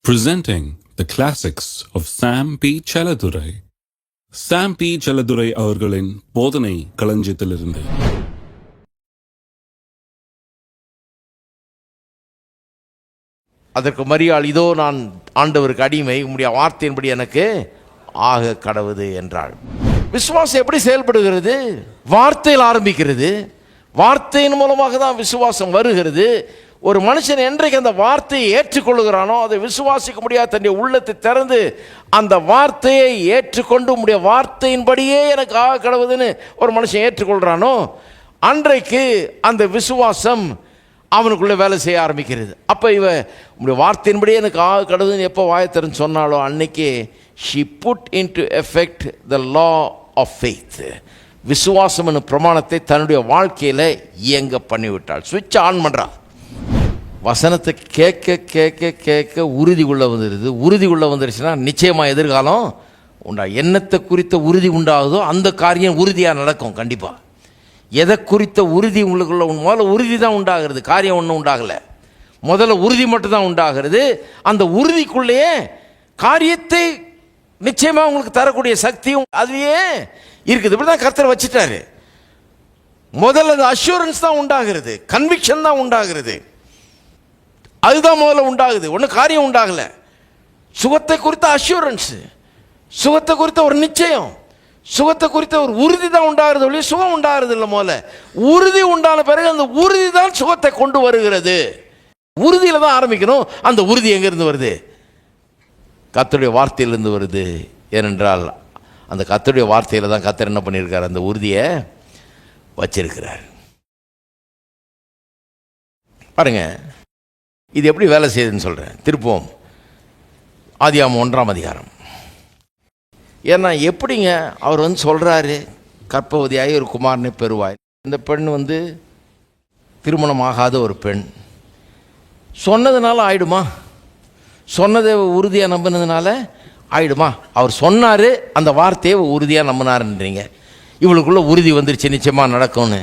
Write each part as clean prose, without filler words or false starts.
Presenting the classics of Sam P. Chaladurai. Sam P. Chaladurai அவர்களின் போதனை களஞ்சியத்திலிருந்து. அதற்கு மரியாள், இதோ நான் ஆண்டவருக்கு அடிமை, உம்முடைய வார்த்தையின்படி எனக்கு ஆக கடவுது என்றாள். விசுவாசம் எப்படி செயல்படுகிறது? வார்த்தையில் ஆரம்பிக்கிறது. வார்த்தையின் மூலமாக தான் விசுவாசம் வருகிறது. ஒரு மனுஷன் என்றைக்கு அந்த வார்த்தையை ஏற்றுக்கொள்ளுகிறானோ, அதை விசுவாசிக்க முடியாது, தன்னுடைய உள்ளத்தை திறந்து அந்த வார்த்தையை ஏற்றுக்கொண்டு உம்முடைய வார்த்தையின்படியே எனக்கு ஆக கடவுதுன்னு ஒரு மனுஷன் ஏற்றுக்கொள்கிறானோ, அன்றைக்கு அந்த விசுவாசம் அவனுக்குள்ளே வேலை செய்ய ஆரம்பிக்கிறது. அப்போ உம்முடைய வார்த்தையின்படியே எனக்கு ஆக கடவுதுன்னு எப்போ வாயத்திறன்னு சொன்னாலோ, அன்னைக்கு she put into effect the law of faith. விசுவாசம் என்னும் பிரமாணத்தை தன்னுடைய வாழ்க்கையில் இயங்க பண்ணிவிட்டாள். சுவிட்ச் ஆன் பண்ணுறான். வசனத்தை கேட்க கேட்க கேட்க உறுதி உள்ள வந்துடுது. உறுதி உள்ள வந்துருச்சுன்னா நிச்சயமாக எதிர்காலம் உண்டா. எண்ணத்தை குறித்த உறுதி உண்டாகுதோ அந்த காரியம் உறுதியாக நடக்கும். கண்டிப்பாக எதை குறித்த உறுதி உங்களுக்குள்ள முதல்ல உறுதி தான் உண்டாகிறது, காரியம் ஒன்றும் உண்டாகலை. முதல்ல உறுதி மட்டும்தான் உண்டாகிறது. அந்த உறுதிக்குள்ளேயே காரியத்தை நிச்சயமாக உங்களுக்கு தரக்கூடிய சக்தியும் அதுலேயே இருக்குது. இப்படி தான் கர்த்தர் வச்சுட்டாரு. முதல்ல அது அஷூரன்ஸ் தான் உண்டாகிறது, கன்விக்ஷன் தான் உண்டாகிறது. அதுதான் முதல்ல உண்டாகுது. ஒன்றும் காரியம் உண்டாகலை. சுகத்தை குறித்த அஷூரன்ஸ், சுகத்தை குறித்த ஒரு நிச்சயம், சுகத்தை குறித்த ஒரு உறுதி தான் உண்டாகிறது ஒழிய சுகம் உண்டாகிறது இல்லை. முதல்ல உறுதி உண்டான பிறகு அந்த உறுதி தான் சுகத்தை கொண்டு வருகிறது. உறுதியில் தான் ஆரம்பிக்கணும். அந்த உறுதி எங்கேருந்து வருது? கர்த்தருடைய வார்த்தையிலிருந்து வருது. ஏனென்றால் அந்த கர்த்தருடைய வார்த்தையில் தான் கர்த்தர் என்ன பண்ணியிருக்கார், அந்த உறுதியை வச்சிருக்கிறார். பாருங்க, இது எப்படி வேலை செய்யுதுன்னு சொல்கிறேன். திருப்போம் ஆதியாகமம் 1ஆம் அதிகாரம். ஏன்னா எப்படிங்க அவர் சொல்கிறாரு, கர்ப்பவதியாகி ஒரு குமாரனை பெறுவாய். இந்த பெண் திருமணம் ஆகாத ஒரு பெண். சொன்னதுனால ஆயிடுமா? சொன்னதை உறுதியாக நம்பினதுனால ஆயிடுமா? அவர் சொன்னார், அந்த வார்த்தையை உறுதியாக நம்பினாருன்றீங்க. இவளுக்குள்ள உறுதி வந்துருச்சு, நிச்சயமாக நடக்கும்னு.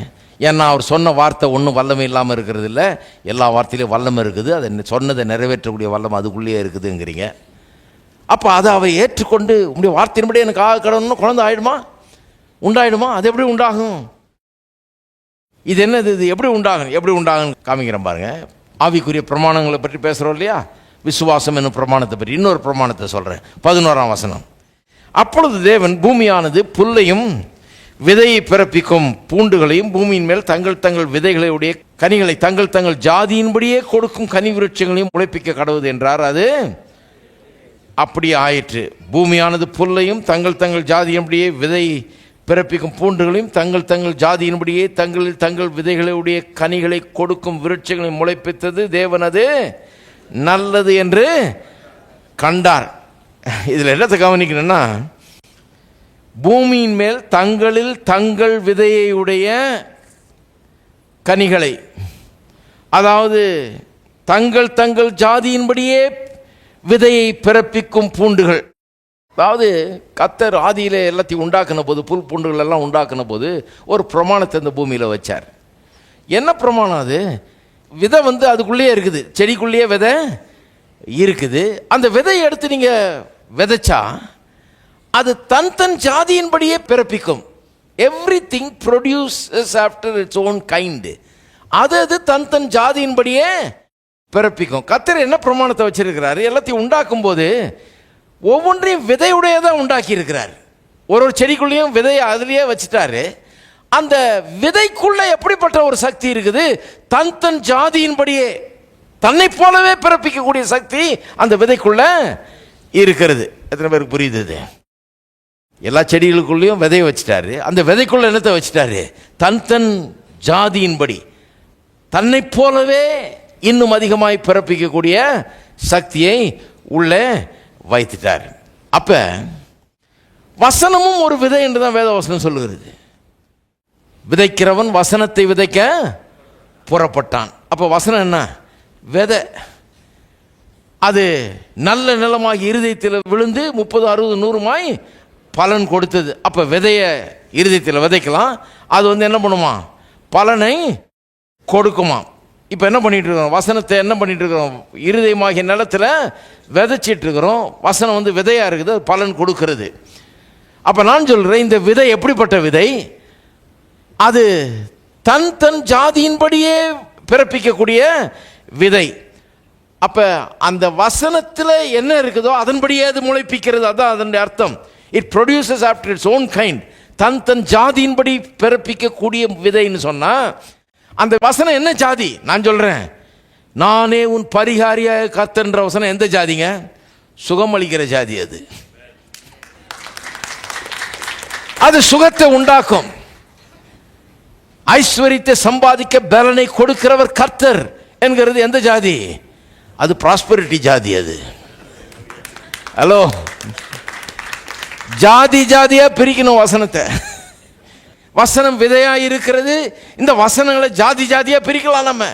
ஏன்னா அவர் சொன்ன வார்த்தை ஒன்றும் வல்லமை இல்லாமல் இருக்கிறது இல்லை, எல்லா வார்த்தையிலையும் வல்லமை இருக்குது. அதை சொன்னதை நிறைவேற்றக்கூடிய வல்லமை அதுக்குள்ளேயே இருக்குதுங்கிறீங்க. அப்போ அதை அவரை ஏற்றுக்கொண்டு உங்களுடைய வார்த்தையின்படி எனக்கு ஆக கடவுள்னு குழந்தை ஆயிடுமா? உண்டாயிடுமா? அது எப்படி உண்டாகும்? இது என்னது? இது எப்படி உண்டாகும்? எப்படி உண்டாகும் காமிக்கிறேன் பாருங்க. ஆவிக்குரிய பிரமாணங்களை பற்றி பேசுகிறோம் இல்லையா? விசுவாசம் என்னும் பிரமாணத்தை பற்றி இன்னொரு பிரமாணத்தை சொல்கிறேன். 11ஆம் வசனம். அப்பொழுது தேவன் பூமியானது புல்லையும் விதையை பிறப்பிக்கும் பூண்டுகளையும் பூமியின் மேல் தங்கள் தங்கள் விதைகளுடைய கனிகளை தங்கள் தங்கள் ஜாதியின்படியே கொடுக்கும் கனி விருட்சங்களையும் முளைப்பிக்க கடவுது என்றார். அது அப்படியே ஆயிற்று. பூமியானது புல்லையும் தங்கள் தங்கள் ஜாதியின்படியே விதை பிறப்பிக்கும் பூண்டுகளையும் தங்கள் தங்கள் ஜாதியின்படியே தங்களில் தங்கள் விதைகளுடைய கனிகளை கொடுக்கும் விருட்சங்களையும் முளைப்பித்தது. தேவன் அது நல்லது என்று கண்டார். இதில் என்னத்தை கவனிக்கணும்னா, பூமியின் மேல் தங்களில் தங்கள் விதையுடைய கனிகளை, அதாவது தங்கள் தங்கள் ஜாதியின்படியே விதையை பிறப்பிக்கும் பூண்டுகள். அதாவது கர்த்தர் ஆதியிலே எல்லாத்தையும் உண்டாக்குன போது, புல் பூண்டுகள் எல்லாம் உண்டாக்குன போது ஒரு பிரமாணத்தை இந்த பூமியில் வச்சார். என்ன பிரமாணம் அது? விதை அதுக்குள்ளேயே இருக்குது, செடிக்குள்ளேயே விதை இருக்குது. அந்த விதையை எடுத்து நீங்கள் விதைச்சா அது தன் தன் ஜாதியின்படியே பிறப்பிக்கும். Every thing produces after its own kind. அது தன் தன் ஜாதியின்படியே பிறப்பிக்கும். கர்த்தர் என்ன பிரமாணத்தை வச்சிருக்கிறாரு? எல்லாத்தையும் உண்டாக்கும் போது ஒவ்வொன்றையும் விதையுடைய தான் உண்டாக்கி இருக்கிறார். ஒரு செடிக்குள்ளேயும் விதையை அதுலேயே வச்சுட்டாரு. அந்த விதைக்குள்ள எப்படிப்பட்ட ஒரு சக்தி இருக்குது? தன் தன் ஜாதியின்படியே தன்னை போலவே பிறப்பிக்கக்கூடிய சக்தி அந்த விதைக்குள்ள இருக்கிறது. எத்தனை பேருக்கு புரியுது? எல்லா செடிகளுக்குள்ளேயும் விதையை வச்சுட்டாரு. அந்த விதைக்குள்ள என்னத்தை வச்சுட்டாரு? தன் தன் ஜாதியின்படி தன்னை போலவே இன்னும் அதிகமாய் பிறப்பிக்கக்கூடிய சக்தியை உள்ளே வைத்துட்டார். அப்ப வசனமும் ஒரு விதை என்று தான் வேத வசனம் சொல்லுகிறது. விதைக்கிறவன் வசனத்தை விதைக்க புறப்பட்டான். அப்போ வசனம் என்ன? விதை. அது நல்ல நிலமாகி இருதயத்தில் விழுந்து 30, 60, 100 பலன் கொடுத்தது. அப்போ விதைய இருதயத்தில் விதைக்கலாம். அது என்ன பண்ணுமா? பலனை கொடுக்குமா. இப்போ என்ன பண்ணிட்டு இருக்கிறோம்? வசனத்தை என்ன பண்ணிட்டு இருக்கிறோம்? இருதயமாகிய நிலத்தில் விதைச்சிட்டு இருக்கிறோம். வசனம் வந்து விதையாக இருக்குது, பலன் கொடுக்கிறது. அப்போ நான் சொல்கிறேன், இந்த விதை எப்படிப்பட்ட விதை? அது தன் தன் ஜாதியின்படியே பிறப்பிக்கக்கூடிய விதை. அப்போ அந்த வசனத்தில் என்ன இருக்குதோ அதன்படியே அது முளைப்பிக்கிறது. அதான் அதனுடைய அர்த்தம். It produces after its own kind. தன் தன் ஜாதியின்படி பிறப்பிக்கக்கூடிய விதைன்னு சொன்னால் அந்த வசனம் என்ன ஜாதி? நான் சொல்கிறேன், நானே உன் பரிகாரியாக கர்த்தர்ன்ற வசனம் எந்த ஜாதிங்க? சுகம் அளிக்கிற ஜாதி. அது சுகத்தை உண்டாக்கும். ஐஸ்வர்யத்தை சம்பாதிக்க பலனை கொடுக்கிறவர் கர்த்தர் என்கிறது எந்த ஜாதி? அது ப்ராஸ்பரிட்டி ஜாதி. அது ஹலோ, ஜாதி ஜாதியா பிரிக்கணும் வசனத்தை. வசனம் விதையா இருக்கிறது. இந்த வசனங்களை ஜாதி ஜாதியா பிரிக்கலாம். நம்ம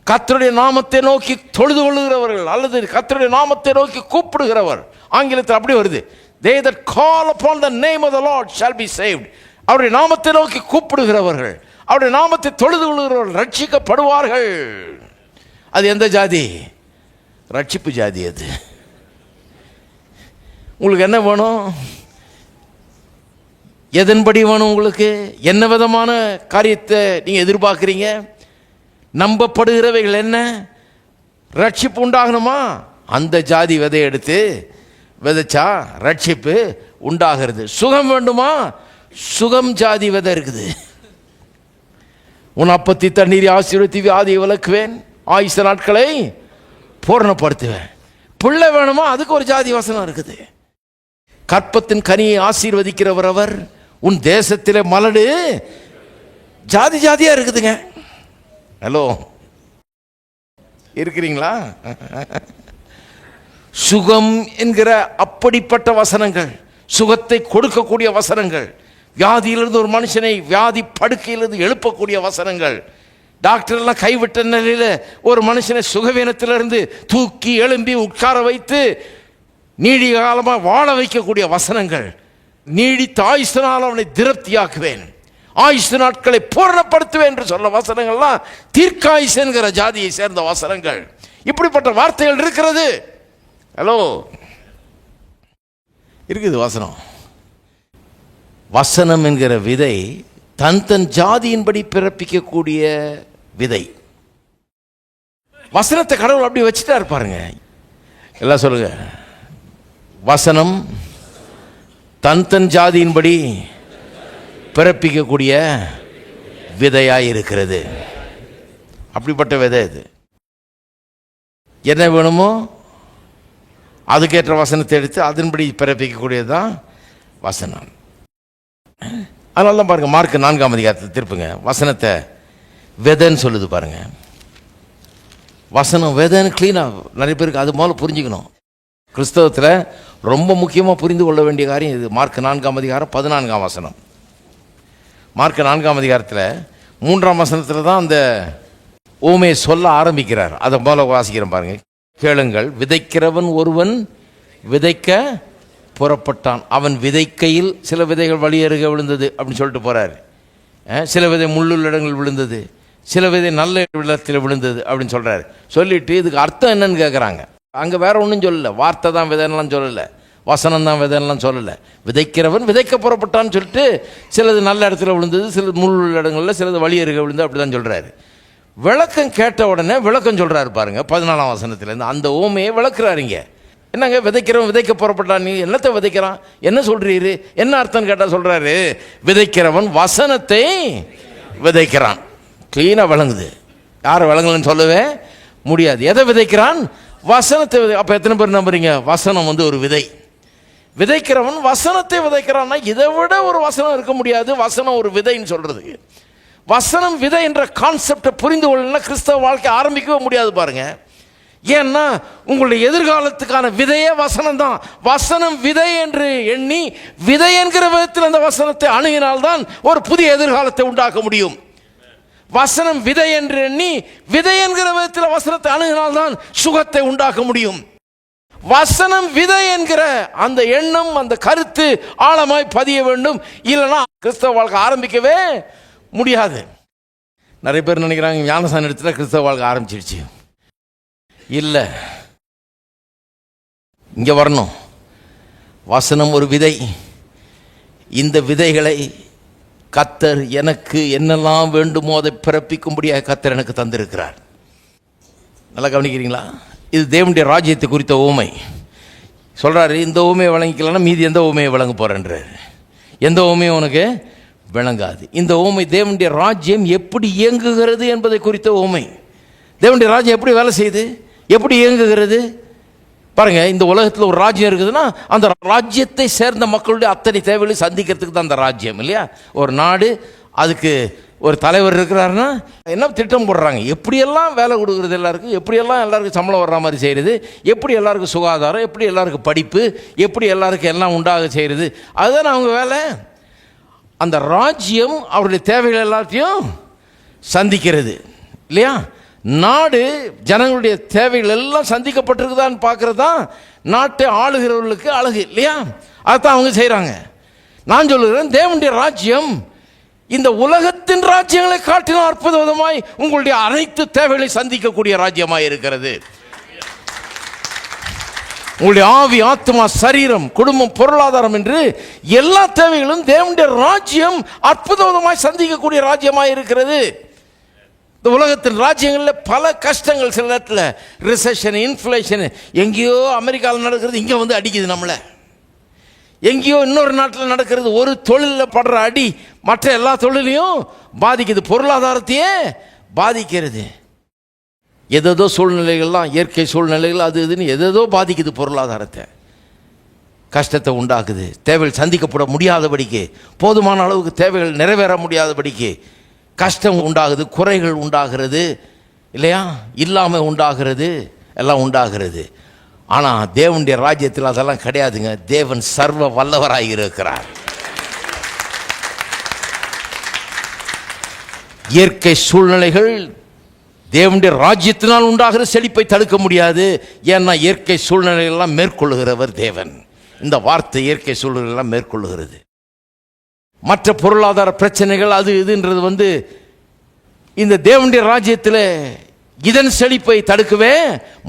கர்த்தருடைய நாமத்தை நோக்கி தொழுது கொள்ளுகிறவர்கள் அல்லது கர்த்தருடைய நாமத்தை நோக்கி கூப்பிடுகிறவர், ஆங்கிலத்தில் அப்படி வருது, they that call upon the name of the Lord shall be saved. அவருடைய நாமத்தை நோக்கி கூப்பிடுகிறவர்கள், அவருடைய நாமத்தை தொழுது கொள்ளுகிறவர்கள் ரட்சிக்கப்படுவார்கள். அது எந்த ஜாதி? ரட்சிப்பு ஜாதி. அது உங்களுக்கு என்ன வேணும்? எதன்படி வேணும்? உங்களுக்கு என்ன விதமான காரியத்தை நீங்கள் எதிர்பார்க்குறீங்க? நம்பப்படுகிறவைகள் என்ன? ரட்சிப்பு உண்டாகணுமா? அந்த ஜாதி விதை எடுத்து விதைச்சா ரட்சிப்பு உண்டாகிறது. சுகம் வேண்டுமா? சுகம் ஜாதி விதை இருக்குது. உன் அப்பத்தி தண்ணீரை ஆசீர்வதித்து வியாதியை விலக்குவேன், ஆயுச நாட்களை பூரணப்படுத்துவேன். பிள்ளை வேணுமா? அதுக்கு ஒரு ஜாதி வசனம் இருக்குது. கற்பத்தின் கனியை ஆசீர்வதிக்கிறவர் அவர், உன் தேசத்திலே மலடு. ஜாதி ஜாதியா இருக்குதுங்க. ஹலோ, இருக்கிறீங்களா? சுகம் என்கிற அப்படிப்பட்ட வசனங்கள், சுகத்தை கொடுக்கக்கூடிய வசனங்கள், வியாதியிலிருந்து ஒரு மனுஷனை வியாதி படுக்கையிலிருந்து எழுப்பக்கூடிய வசனங்கள், டாக்டர்லாம் கைவிட்ட நிலையில் ஒரு மனுஷனை சுகவீனத்திலிருந்து தூக்கி எழும்பி உட்கார வைத்து நீடி காலமாக வாழ வைக்கக்கூடிய வசனங்கள், நீடித்த ஆயுசினால் அவனை திருப்தியாக்குவேன், ஆயுசு நாட்களை பூரணப்படுத்துவேன் என்று சொல்ல வசனங்கள்லாம் தீர்க்காயுசு என்கிற ஜாதியை சேர்ந்த வசனங்கள். இப்படிப்பட்ட வார்த்தைகள் இருக்கிறது. ஹலோ, இருக்குது வசனம். வசனம் என்கிற விதை தன் தன் ஜாதியின்படி பிறப்பிக்கக்கூடிய விதை. வசனத்தை கடவுள் அப்படி வச்சுட்டா இருப்பாருங்க. எல்லாம் சொல்லுங்க, வசனம் தன் தன் ஜாதியின்படி பிறப்பிக்கக்கூடிய விதையாய் இருக்கிறது. அப்படிப்பட்ட விதை இது. என்ன வேணுமோ அதுக்கேற்ற வசனத்தை எடுத்து அதன்படி பிறப்பிக்கக்கூடியது தான் வசனம். அதனால தான் பாருங்க, மார்க் 4ஆம் அதிகாரத்தை திருப்புங்க, வசனத்தை விதைன்னு சொல்லுது பாருங்க. வசனம் விதைன்னு கிளீனாக நிறைய பேருக்கு அது முதல்ல புரிஞ்சுக்கணும். கிறிஸ்தவத்தில் ரொம்ப முக்கியமாக புரிந்து கொள்ள வேண்டிய காரியம் இது. மார்க் 4ஆம் அதிகாரம் 14ஆம் வசனம். மார்க் 4ஆம் அதிகாரத்தில் 3ஆம் வசனத்தில் தான் அந்த ஊமையை சொல்ல ஆரம்பிக்கிறார். அதை முதல்ல வாசிக்கிறேன் பாருங்க. கேளுங்கள், விதைக்கிறவன் ஒருவன் விதைக்க புறப்பட்டான். அவன் விதைக்கையில் சில விதைகள் வழியருக விழுந்தது அப்படின்னு சொல்லிட்டு போகிறார். சில விதை முள்ளுள்ள இடங்கள் விழுந்தது, சில விதை நல்ல இடத்தில் விழுந்தது அப்படின்னு சொல்கிறார். சொல்லிட்டு இதுக்கு அர்த்தம் என்னன்னு கேட்குறாங்க. அங்கே வேற ஒன்றும் சொல்லலை, வார்த்தை தான் விதைன்னெலாம் சொல்லலை, வசனம் தான் விதைன்னெலாம் சொல்லலை. விதைக்கிறவன் விதைக்க புறப்பட்டான்னு சொல்லிட்டு சிலது நல்ல இடத்துல விழுந்தது, சிலது முள்ளுள்ள இடங்களில், சிலது வழியருக விழுந்தது, அப்படி தான் சொல்கிறாரு. விளக்கம் கேட்ட உடனே விளக்கம் சொல்கிறாரு பாருங்க. 14ஆம் வசனத்துலேருந்து அந்த ஓமையை விளக்குறாருங்க. என்னங்க விதைக்கிறவன் விதைக்க புறப்பட்டான், நீ என்னத்தை விதைக்கிறான், என்ன சொல்றீரு, என்ன அர்த்தம் கேட்டால் சொல்கிறாரு, விதைக்கிறவன் வசனத்தை விதைக்கிறான். கிளீனாக விளங்குது. யார் விளங்கலன்னு சொல்லவே முடியாது. எதை விதைக்கிறான்? வசனத்தை அப்போ எத்தனை பேர் நம்புறீங்க? வசனம் வந்து ஒரு விதை. விதைக்கிறவன் வசனத்தை விதைக்கிறான்னா இதை விட ஒரு வசனம் இருக்க முடியாது. வசனம் ஒரு விதைன்னு சொல்றதுக்கு, வசனம் விதை என்ற கான்செப்டை புரிந்து கொள்ளனா கிறிஸ்தவ வாழ்க்கை ஆரம்பிக்கவே முடியாது பாருங்க. ஏன்னா உங்களுடைய எதிர்காலத்துக்கான விதையே வசனம் தான். வசனம் விதை என்று எண்ணி விதை என்கிற விதத்தில் அந்த வசனத்தை அணுகினால்தான் ஒரு புதிய எதிர்காலத்தை உண்டாக்க முடியும். வசனம் விதை என்று எண்ணி விதை என்கிற விதத்தில் வசனத்தை அணுகினால்தான் சுகத்தை உண்டாக்க முடியும். வசனம் விதை என்கிற அந்த எண்ணம், அந்த கருத்து ஆழமாய் பதிய வேண்டும். இல்லைன்னா கிறிஸ்தவ வாழ்க்கை ஆரம்பிக்கவே முடியாது. நிறைய பேர் நினைக்கிறாங்க ஞானஸ்நானம் எடுத்துட்டா கிறிஸ்தவ வாழ்க்கை ஆரம்பிச்சிடுச்சு. இல்லை, இங்கே வரணும். வசனம் ஒரு விதை. இந்த விதைகளை கர்த்தர் எனக்கு என்னெல்லாம் வேண்டுமோ அதை பிறப்பிக்கும்படியாக கர்த்தர் எனக்கு தந்திருக்கிறார். நல்லா கவனிக்கிறீங்களா? இது தேவனுடைய ராஜ்யத்தை குறித்த ஊமை சொல்கிறாரு. இந்த ஊமையை விளங்கிக்கலன்னா மீதி எந்த ஊமையை விளங்க போகிறேன்றார். எந்த ஊமையும் உனக்கு விளங்காது. இந்த ஊமை தேவனுடைய ராஜ்யம் எப்படி இயங்குகிறது என்பதை குறித்த ஊமை. தேவனுடைய ராஜ்யம் எப்படி வேலை செய்யுது, எப்படி இயங்குகிறது பாருங்க. இந்த உலகத்தில் ஒரு ராஜ்யம் இருக்குதுன்னா அந்த ராஜ்யத்தை சேர்ந்த மக்களுடைய அத்தனை தேவைகளை சந்திக்கிறதுக்கு தான் அந்த ராஜ்யம், இல்லையா? ஒரு நாடு, அதுக்கு ஒரு தலைவர் இருக்கிறாருன்னா என்ன திட்டம் போடுறாங்க, எப்படியெல்லாம் வேலை கொடுக்குறது எல்லாருக்கும், எப்படியெல்லாம் எல்லாருக்கும் சம்பளம் வர்ற மாதிரி செய்கிறது, எப்படி எல்லாருக்கும் சுகாதாரம், எப்படி எல்லாருக்கும் படிப்பு, எப்படி எல்லாருக்கும் எல்லாம் உண்டாக செய்கிறது, அதுதான் அவங்க வேலை. அந்த ராஜ்யம் அவருடைய தேவைகள் எல்லாத்தையும் சந்திக்கிறது, இல்லையா? நாடு ஜனங்களுடைய தேவைகள் எல்லாம் சந்திக்கப்பட்டிருக்குதான்னு பார்க்கறது தான் நாட்டை ஆளுகிறவர்களுக்கு அழகு, இல்லையா? அதுதான் அவங்க செய்கிறாங்க. நான் சொல்லுகிறேன், தேவனுடைய ராஜ்யம் இந்த உலகத்தின் ராஜ்யங்களை காட்டிலும் அற்புதமாய் உங்களுடைய அனைத்து தேவைகளை சந்திக்கக்கூடிய ராஜ்யமாய் இருக்கிறது. உங்களுடைய ஆவி, ஆத்மா, சரீரம், குடும்பம், பொருளாதாரம் என்று எல்லா தேவைகளும் தேவனுடைய ராஜ்யம் அற்புதமாய் சந்திக்கக்கூடிய ராஜ்யமாய் இருக்கிறது. இந்த உலகத்தின் ராஜ்யங்களில் பல கஷ்டங்கள், சில இடத்துல ரிசெஷன், இன்ஃப்ளேஷன், எங்கேயோ அமெரிக்காவில் நடக்கிறது இங்கே வந்து அடிக்குது நம்மளை, எங்கேயோ இன்னொரு நாட்டில் நடக்கிறது. ஒரு தொழிலில் படுற அடி மற்ற எல்லா தொழிலையும் பாதிக்குது, பொருளாதாரத்தையே பாதிக்கிறது. எதோ சூழ்நிலைகள்லாம், இயற்கை சூழ்நிலைகள், அது இதுன்னு எதோ பாதிக்குது, பொருளாதாரத்தை கஷ்டத்தை உண்டாக்குது. தேவைகள் சந்திக்கப்பட முடியாதபடிக்கு, போதுமான அளவுக்கு தேவைகள் நிறைவேற முடியாதபடிக்கு கஷ்டம் உண்டாகுது, குறைகள் உண்டாகிறது, இல்லையா? இல்லாமல் உண்டாகிறது, எல்லாம் உண்டாகிறது. ஆனால் தேவனுடைய ராஜ்யத்தில் அதெல்லாம் கிடையாதுங்க. தேவன் சர்வ வல்லவராக இருக்கிறார். இயற்கை சூழ்நிலைகள் தேவனுடைய ராஜ்யத்தினால் உண்டாகிற செழிப்பை தடுக்க முடியாது. ஏன்னா இயற்கை சூழ்நிலைகள்லாம் மேற்கொள்ளுகிறவர் தேவன். இந்த வார்த்தை இயற்கை சூழ்நிலைகள்லாம் மேற்கொள்ளுகிறது. மற்ற பொருளாதார பிரச்சனைகள் அது இதுன்றது இந்த தேவனுடைய ராஜ்யத்தில் இதன் செழிப்பை தடுக்கவே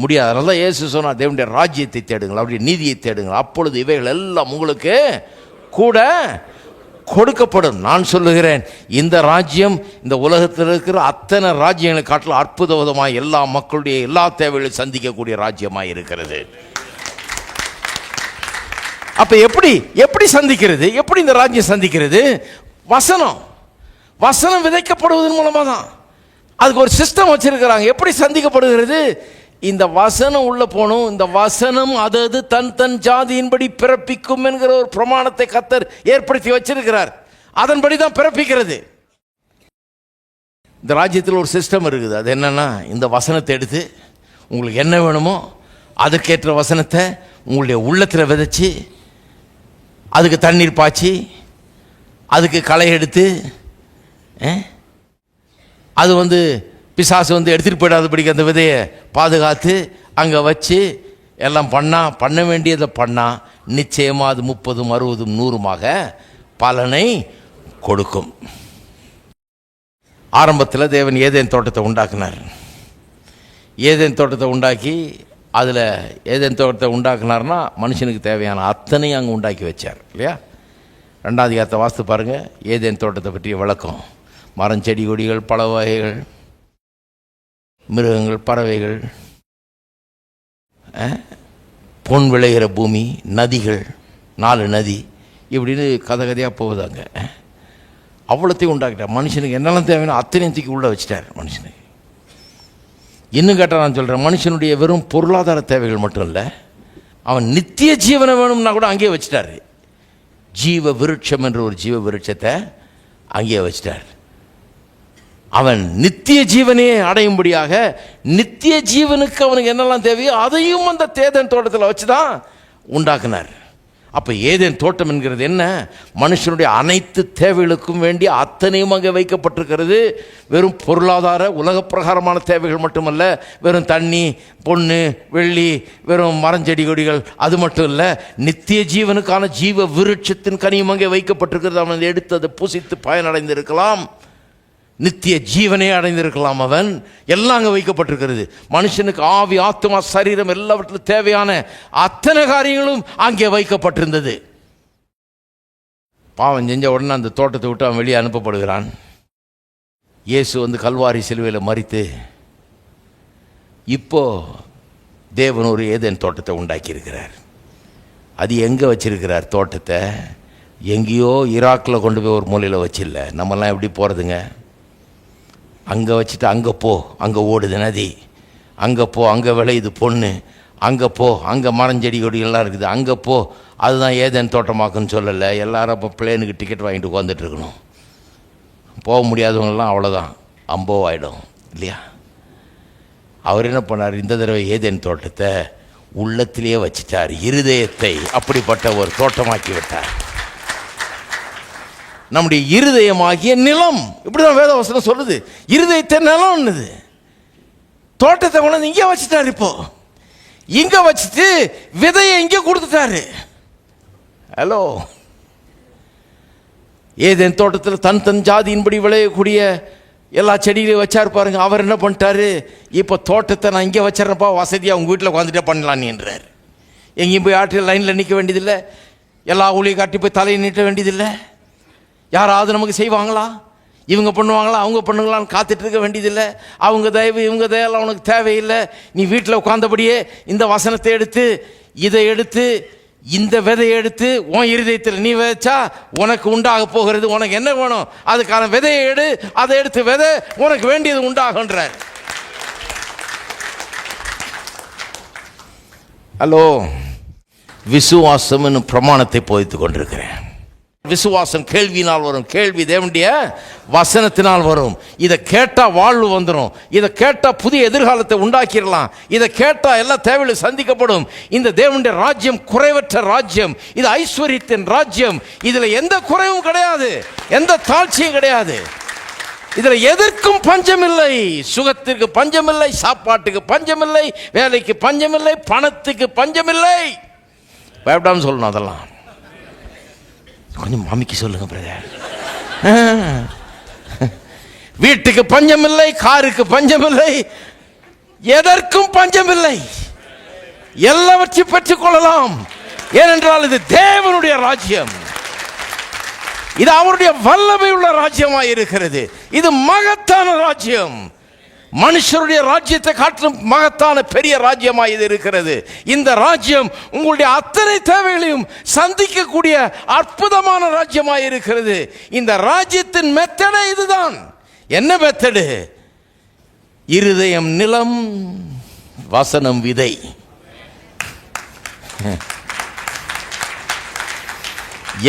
முடியாது. அதனால தான் இயேசு சொன்னார், தேவனுடைய ராஜ்யத்தை தேடுங்கள், அவருடைய நீதியை தேடுங்கள், அப்பொழுது இவைகள் எல்லாம் உங்களுக்கு கூட கொடுக்கப்படும். நான் சொல்லுகிறேன், இந்த ராஜ்யம் இந்த உலகத்தில் இருக்கிற அத்தனை ராஜ்யங்களை காட்டிலும் அற்புதமாக எல்லா மக்களுடைய எல்லா தேவைகளையும் சந்திக்கக்கூடிய ராஜ்யமாக இருக்கிறது. அப்ப எப்படி சந்திக்கிறது? எப்படி இந்த ராஜ்யம் சந்திக்கிறது? வசனம் விதைக்கப்படுவதன் மூலமா தான். அதுக்கு ஒரு சிஸ்டம் வச்சிருக்கிறாங்க. எப்படி சந்திக்கப்படுகிறது? இந்த வசனம் உள்ள போகணும். இந்த வசனம் அது தன் ஜாதியின்படி பிறப்பிக்கும் என்கிற ஒரு பிரமாணத்தை கர்த்தர் ஏற்படுத்தி வச்சிருக்கிறார். அதன்படி தான் பிறப்பிக்கிறது. இந்த ராஜ்யத்தில் ஒரு சிஸ்டம் இருக்குது. அது என்னன்னா, இந்த வசனத்தை எடுத்து உங்களுக்கு என்ன வேணுமோ அதுக்கேற்ற வசனத்தை உங்களுடைய உள்ளத்தில் விதைச்சி, அதுக்கு தண்ணீர் பாய்ச்சி, அதுக்கு களை எடுத்து, அது பிசாசு எடுத்துகிட்டு போயிடாதபடிக்கு அந்த விதையை பாதுகாத்து அங்கே வச்சு எல்லாம் பண்ண வேண்டியதை பண்ணால் நிச்சயமாக அது 30, 60, 100 பலனை கொடுக்கும். ஆரம்பத்தில் தேவன் ஏதேன் தோட்டத்தை உண்டாக்குனார். ஏதேன் தோட்டத்தை உண்டாக்கி அதில் ஏதேன் தோட்டத்தை உண்டாக்குனார்னா மனுஷனுக்கு தேவையான அத்தனையும் அங்கே உண்டாக்கி வச்சார், இல்லையா? 2ஆம் அதிகாரத்தை வாசித்து பாருங்கள். ஏதேன் தோட்டத்தை பற்றிய விளக்கம். மரம், செடி, கொடிகள், பல வகைகள், மிருகங்கள், பறவைகள், பொன் விளைகிற பூமி, நதிகள், 4 நதி, இப்படின்னு கதையாக போகுதாங்க. அவ்வளோத்தையும் உண்டாக்கிட்டார். மனுஷனுக்கு என்னெல்லாம் தேவைன்னா அத்தனையும் தூக்கி உள்ளே வச்சிட்டார் மனுஷனுக்கு. இன்னும் கேட்டால் நான் சொல்கிறேன், மனுஷனுடைய வெறும் பொருளாதார தேவைகள் மட்டும் இல்லை, அவன் நித்திய ஜீவனை வேணும்னா கூட அங்கேயே வச்சிட்டார். ஜீவ விருட்சம் என்ற ஒரு ஜீவ விருட்சத்தை அங்கேயே வச்சிட்டார். அவன் நித்திய ஜீவனையே அடையும்படியாக நித்திய ஜீவனுக்கு அவனுக்கு என்னெல்லாம் தேவையோ அதையும் அந்த ஏதேன் தோட்டத்தில் வச்சு தான் உண்டாக்குனார். அப்போ ஏதேன் தோட்டம் என்கிறது என்ன? மனுஷனுடைய அனைத்து தேவைகளுக்கும் வேண்டிய அத்தனையும் அங்கே வைக்கப்பட்டிருக்கிறது. வெறும் பொருளாதார உலக பிரகாரமான தேவைகள் மட்டுமல்ல, வெறும் தண்ணி, பொண்ணு, வெள்ளி, வெறும் மரஞ்செடி கொடிகள் அது மட்டும் இல்லை, நித்திய ஜீவனுக்கான ஜீவ விருட்சத்தின் கனியும் அங்கே வைக்கப்பட்டிருக்கிறது. அவன் எடுத்து அதை புசித்து பயனடைந்திருக்கலாம். நித்திய ஜீவனே அடைந்திருக்கலாம். அவன் எல்லாம் அங்கே வைக்கப்பட்டிருக்கிறது. மனுஷனுக்கு ஆவி, ஆத்மா, சரீரம் எல்லாவற்றிலும் தேவையான அத்தனை காரியங்களும் அங்கே வைக்கப்பட்டிருந்தது. பாவம் செஞ்ச உடனே அந்த தோட்டத்தை விட்டு அவன் வெளியே அனுப்பப்படுகிறான். இயேசு வந்து கல்வாரி சிலுவையில் மரித்து இப்போ தேவன் ஒரு ஏதேன் தோட்டத்தை உண்டாக்கி இருக்கிறார். அது எங்கே வச்சிருக்கிறார் தோட்டத்தை? எங்கேயோ ஈராக்கில் கொண்டு போய் ஒரு மூலையில் வச்சில்ல. நம்மெல்லாம் எப்படி போகிறதுங்க? அங்கே வச்சுட்டு அங்கே போ, அங்கே ஓடுது நதி, அங்கே போ, அங்கே விளையுது பொண்ணு, அங்கே போ, அங்கே மரஞ்செடி கொடிகள்லாம் இருக்குது, அங்கே போ. அதுதான் ஏதேன் தோட்டமாக்குன்னு சொல்லலை. எல்லாரும் அப்போ பிளேனுக்கு டிக்கெட் வாங்கிட்டு உட்காந்துட்டு இருக்கணும். போக முடியாதவங்கெல்லாம் அவ்வளோதான், அம்போ ஆகிடும் இல்லையா? அவர் என்ன பண்ணார்? இந்த தடவை ஏதேன் தோட்டத்தை உள்ளத்திலேயே வச்சிட்டார். இருதயத்தை அப்படிப்பட்ட ஒரு தோட்டமாக்கி விட்டார். நம்முடைய இருதயமாகிய நிலம், இப்படிதான் வேதவசனம் சொல்லுது. இருதயத்தை நிலம்னுது. தோட்டத்தை கொண்டு இங்கே வச்சுட்டாரு. இப்போ இங்க வச்சுட்டு விதையை இங்கே கொடுத்துட்டாரு. ஹலோ, ஏதேன் தோட்டத்தில் தன் ஜாதியின்படி விளையக்கூடிய எல்லா செடிகளையும் வச்சாரு பாருங்க. அவர் என்ன பண்ணிட்டாரு? இப்போ தோட்டத்தை நான் இங்கே வச்சிடறப்பா, வசதியாக உங்கள் வீட்டில் உட்காந்துட்டே பண்ணலாம் நீன்றார். எங்கேயும் போய் ஆற்றில் லைனில் நிற்க வேண்டியதில்லை. எல்லா ஊழியை காட்டி போய் தலையை நீட்ட வேண்டியதில்லை. யாராவது நமக்கு செய்வாங்களா? இவங்க பண்ணுவாங்களா, அவங்க பண்ணுங்களான்னு காத்துட்டு இருக்க வேண்டியதில்லை. அவங்க தயவு இவங்க தயவெல்லாம் உனக்கு தேவையில்லை. நீ வீட்டில் உட்கார்ந்தபடியே இந்த வசனத்தை எடுத்து, இதை எடுத்து, இந்த விதையை எடுத்து உன் இருதயத்தில் நீ விதைச்சா உனக்கு உண்டாக போகிறது. உனக்கு என்ன வேணும்? அதுக்கான விதையை எடு, அதை எடுத்து விதை, உனக்கு வேண்டியது உண்டாகுன்றார். ஹலோ, விசுவாசம் என்னும் பிரமாணத்தை போதித்துக் கொண்டிருக்கிறேன். விசுவாசம் கேள்வியினால் வரும், கேள்வி தேவனுடைய வசனத்தினால் வரும். இதை கேட்டால் வாழ்வு வந்துடும். இதை கேட்டால் புதிய எதிர்காலத்தை உண்டாக்கிடலாம். இதை கேட்டால் எல்லா தேவையும் சந்திக்கப்படும். இந்த தேவனுடைய ராஜ்யம் குறைவற்ற ராஜ்யம். இது ஐஸ்வர்யத்தின் ராஜ்யம். இதில் எந்த குறைவும் கிடையாது, எந்த தாழ்ச்சியும் கிடையாது. இதில் எதற்கும் பஞ்சமில்லை. சுகத்திற்கு பஞ்சமில்லை, சாப்பாட்டுக்கு பஞ்சமில்லை, வேலைக்கு பஞ்சமில்லை, பணத்துக்கு பஞ்சமில்லை. பயப்படாமல் சொல்லணும். அதெல்லாம் கொஞ்சம் மாமிக்கு சொல்லுங்க பிரதர். வீட்டுக்கு பஞ்சமில்லை, காருக்கு பஞ்சமில்லை, எதற்கும் பஞ்சமில்லை. எல்லாவற்றையும் பெற்றுக் கொள்ளலாம். ஏனென்றால் இது தேவனுடைய ராஜ்யம். இது அவருடைய வல்லமை உள்ள ராஜ்யமாய் இருக்கிறது. இது மகத்தான ராஜ்யம். மனுஷருடைய ராஜ்யத்தை காட்டிலும் மகத்தான பெரிய ராஜ்யமாய் இது இருக்கிறது. இந்த ராஜ்யம் உங்களுடைய அத்தனை தேவைகளையும் சந்திக்கக்கூடிய அற்புதமான ராஜ்யமாய் இருக்கிறது. இந்த ராஜ்யத்தின் மெத்தடே இதுதான். என்ன மெத்தடு? இருதயம் நிலம், வசனம் விதை.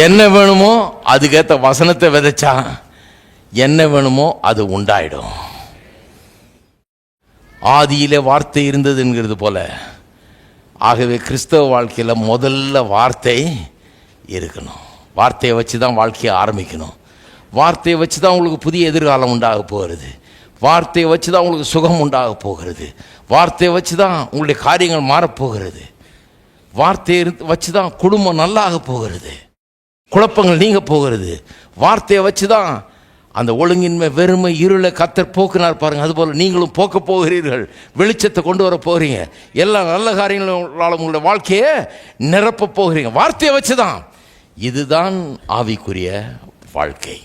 என்ன வேணுமோ அதுக்கேற்ற வசனத்தை விதைச்சா என்ன வேணுமோ அது உண்டாயிடும். ஆதியிலே வார்த்தை இருந்தது என்கிறது போல, ஆகவே கிறிஸ்தவ வாழ்க்கையில் முதல்ல வார்த்தை இருக்கணும். வார்த்தையை வச்சு தான் வாழ்க்கையை ஆரம்பிக்கணும். வார்த்தையை வச்சு தான் உங்களுக்கு புதிய எதிர்காலம் உண்டாக போகிறது. வார்த்தையை வச்சு தான் உங்களுக்கு சுகம் உண்டாக போகிறது. வார்த்தையை வச்சு தான் உங்களுடைய காரியங்கள் மாறப்போகிறது. வார்த்தையை வச்சு தான் குடும்பம் நல்லாக போகிறது, குழப்பங்கள் நீங்க போகிறது. வார்த்தையை வச்சு தான் அந்த ஒழுங்கின்மை, வெறுமை, இருளை கர்த்தர் போக்குனார் பாருங்க. அதுபோல் நீங்களும் போக்க போகிறீர்கள். வெளிச்சத்தை கொண்டு வர போகிறீங்க. எல்லா நல்ல காரியங்களால் உங்களுடைய வாழ்க்கையை நிரப்ப போகிறீங்க. வார்த்தையை வச்சுதான். இதுதான் ஆவிக்குரிய வாழ்க்கை.